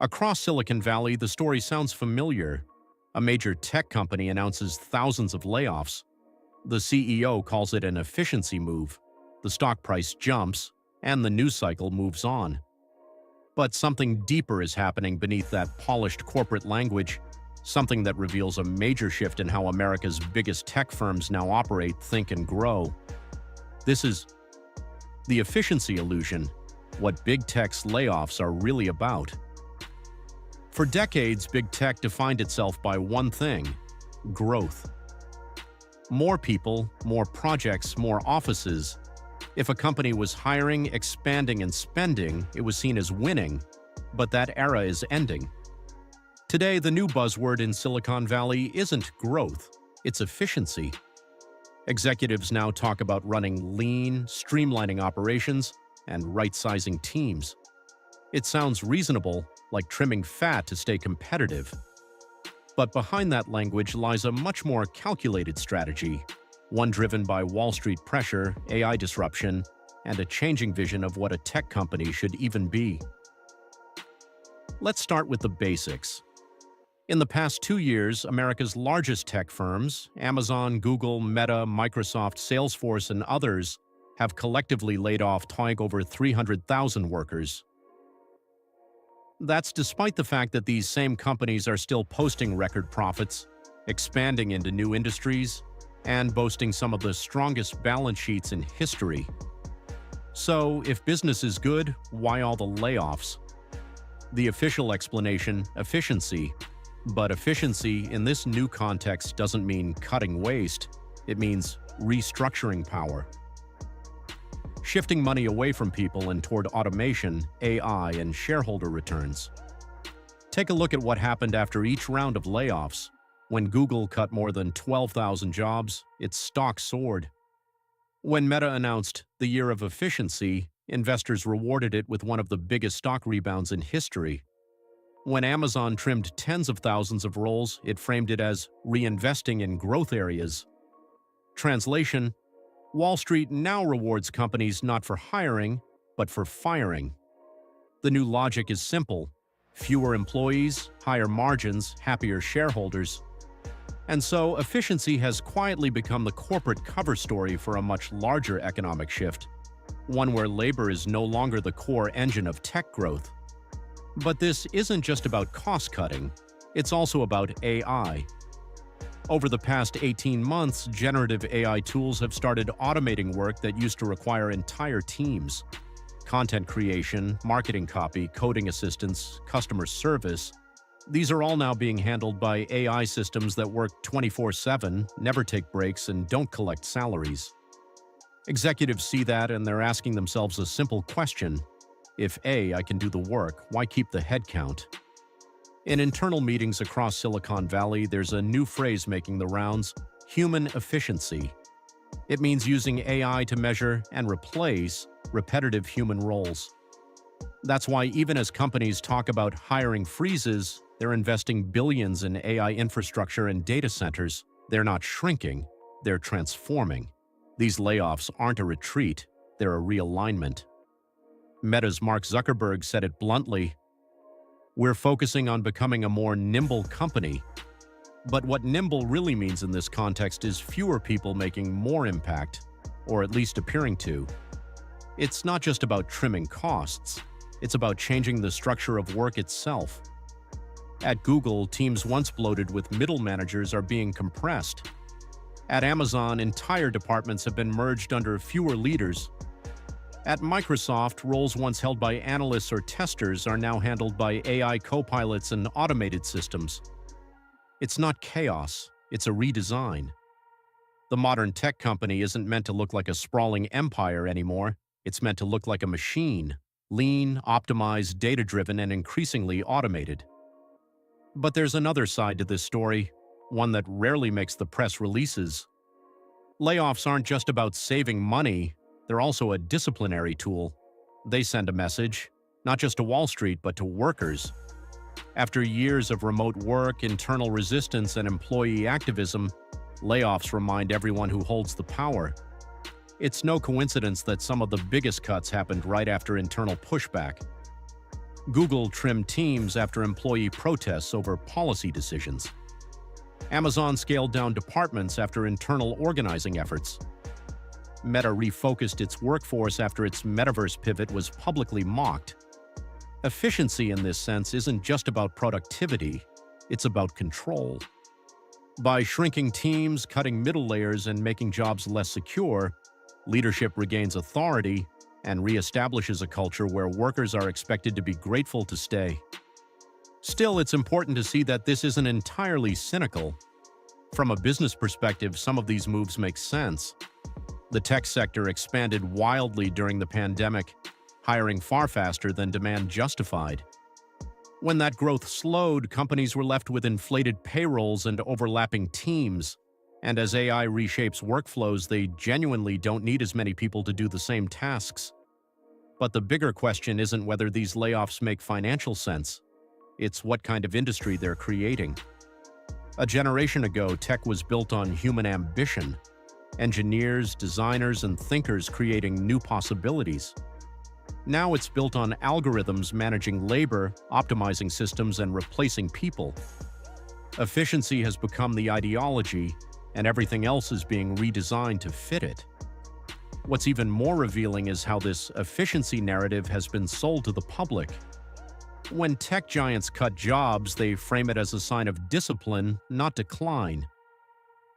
Across Silicon Valley, the story sounds familiar. A major tech company announces thousands of layoffs. The CEO calls it an efficiency move. The stock price jumps, and the news cycle moves on. But something deeper is happening beneath that polished corporate language, something that reveals a major shift in how America's biggest tech firms now operate, think, and grow. This is the efficiency illusion, what big tech's layoffs are really about. For decades, big tech defined itself by one thing: growth. More people, more projects, more offices. If a company was hiring, expanding, and spending, it was seen as winning, but that era is ending. Today, the new buzzword in Silicon Valley isn't growth, it's efficiency. Executives now talk about running lean, streamlining operations, and right-sizing teams. It sounds reasonable, like trimming fat to stay competitive. But behind that language lies a much more calculated strategy, one driven by Wall Street pressure, AI disruption, and a changing vision of what a tech company should even be. Let's start with the basics. In the past 2 years, America's largest tech firms, Amazon, Google, Meta, Microsoft, Salesforce, and others, have collectively laid off over 300,000 workers. That's despite the fact that these same companies are still posting record profits, expanding into new industries, and boasting some of the strongest balance sheets in history. So, if business is good, why all the layoffs? The official explanation: efficiency. But efficiency in this new context doesn't mean cutting waste, it means restructuring power. Shifting money away from people and toward automation, AI, and shareholder returns. Take a look at what happened after each round of layoffs. When Google cut more than 12,000 jobs, its stock soared. When Meta announced the year of efficiency, investors rewarded it with one of the biggest stock rebounds in history. When Amazon trimmed tens of thousands of roles, it framed it as reinvesting in growth areas. Translation: Wall Street now rewards companies not for hiring, but for firing. The new logic is simple: fewer employees, higher margins, happier shareholders. And so, efficiency has quietly become the corporate cover story for a much larger economic shift, one where labor is no longer the core engine of tech growth. But this isn't just about cost-cutting, it's also about AI. Over the past 18 months, generative AI tools have started automating work that used to require entire teams. Content creation, marketing copy, coding assistance, customer service. These are all now being handled by AI systems that work 24/7, never take breaks, and don't collect salaries. Executives see that and they're asking themselves a simple question: if AI can do the work, why keep the headcount? In internal meetings across Silicon Valley, there's a new phrase making the rounds: human efficiency. It means using AI to measure and replace repetitive human roles. That's why even as companies talk about hiring freezes, they're investing billions in AI infrastructure and data centers. They're not shrinking, they're transforming. These layoffs aren't a retreat, they're a realignment. Meta's Mark Zuckerberg said it bluntly: "We're focusing on becoming a more nimble company." But what nimble really means in this context is fewer people making more impact, or at least appearing to. It's not just about trimming costs, it's about changing the structure of work itself. At Google, teams once bloated with middle managers are being compressed. At Amazon, entire departments have been merged under fewer leaders. At Microsoft, roles once held by analysts or testers are now handled by AI co-pilots and automated systems. It's not chaos, it's a redesign. The modern tech company isn't meant to look like a sprawling empire anymore, it's meant to look like a machine: lean, optimized, data-driven, and increasingly automated. But there's another side to this story, one that rarely makes the press releases. Layoffs aren't just about saving money, they're also a disciplinary tool. They send a message, not just to Wall Street, but to workers. After years of remote work, internal resistance, and employee activism, layoffs remind everyone who holds the power. It's no coincidence that some of the biggest cuts happened right after internal pushback. Google trimmed teams after employee protests over policy decisions. Amazon scaled down departments after internal organizing efforts. Meta refocused its workforce after its metaverse pivot was publicly mocked. Efficiency in this sense isn't just about productivity, it's about control. By shrinking teams, cutting middle layers, and making jobs less secure, leadership regains authority and reestablishes a culture where workers are expected to be grateful to stay. Still, it's important to see that this isn't entirely cynical. From a business perspective, some of these moves make sense. The tech sector expanded wildly during the pandemic, hiring far faster than demand justified. When that growth slowed, companies were left with inflated payrolls and overlapping teams. And as AI reshapes workflows, they genuinely don't need as many people to do the same tasks. But the bigger question isn't whether these layoffs make financial sense. It's what kind of industry they're creating. A generation ago, tech was built on human ambition. Engineers, designers, and thinkers creating new possibilities. Now it's built on algorithms managing labor, optimizing systems, and replacing people. Efficiency has become the ideology, and everything else is being redesigned to fit it. What's even more revealing is how this efficiency narrative has been sold to the public. When tech giants cut jobs, they frame it as a sign of discipline, not decline.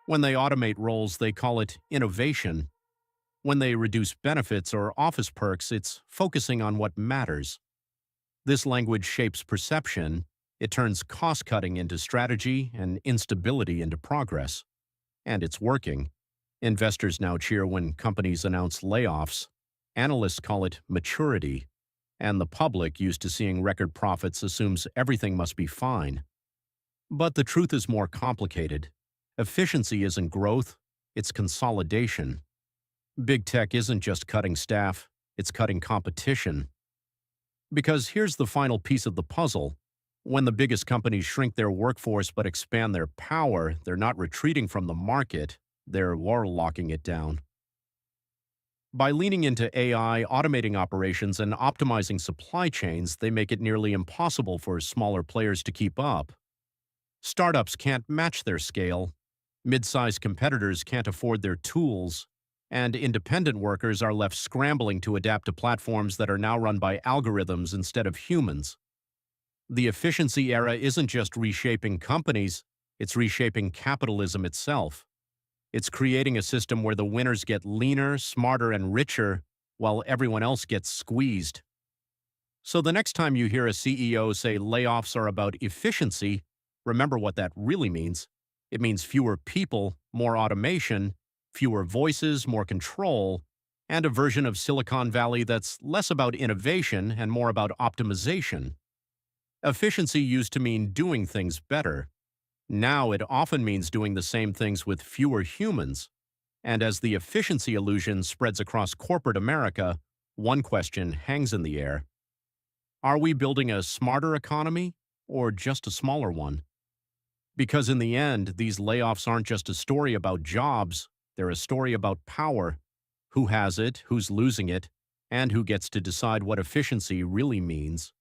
When they automate roles, they call it innovation. When they reduce benefits or office perks, it's focusing on what matters. This language shapes perception. It turns cost-cutting into strategy and instability into progress. And it's working. Investors now cheer when companies announce layoffs. Analysts call it maturity. And the public, used to seeing record profits, assumes everything must be fine. But the truth is more complicated. Efficiency isn't growth, it's consolidation. Big tech isn't just cutting staff, it's cutting competition. Because here's the final piece of the puzzle. When the biggest companies shrink their workforce but expand their power, they're not retreating from the market, they're locking it down. By leaning into AI, automating operations, and optimizing supply chains, they make it nearly impossible for smaller players to keep up. Startups can't match their scale, mid-sized competitors can't afford their tools, and independent workers are left scrambling to adapt to platforms that are now run by algorithms instead of humans. The efficiency era isn't just reshaping companies, it's reshaping capitalism itself. It's creating a system where the winners get leaner, smarter, and richer, while everyone else gets squeezed. So the next time you hear a CEO say layoffs are about efficiency, remember what that really means. It means fewer people, more automation, fewer voices, more control, and a version of Silicon Valley that's less about innovation and more about optimization. Efficiency used to mean doing things better. Now it often means doing the same things with fewer humans. And as the efficiency illusion spreads across corporate America, one question hangs in the air. Are we building a smarter economy or just a smaller one? Because in the end, these layoffs aren't just a story about jobs, they're a story about power. Who has it, who's losing it, and who gets to decide what efficiency really means.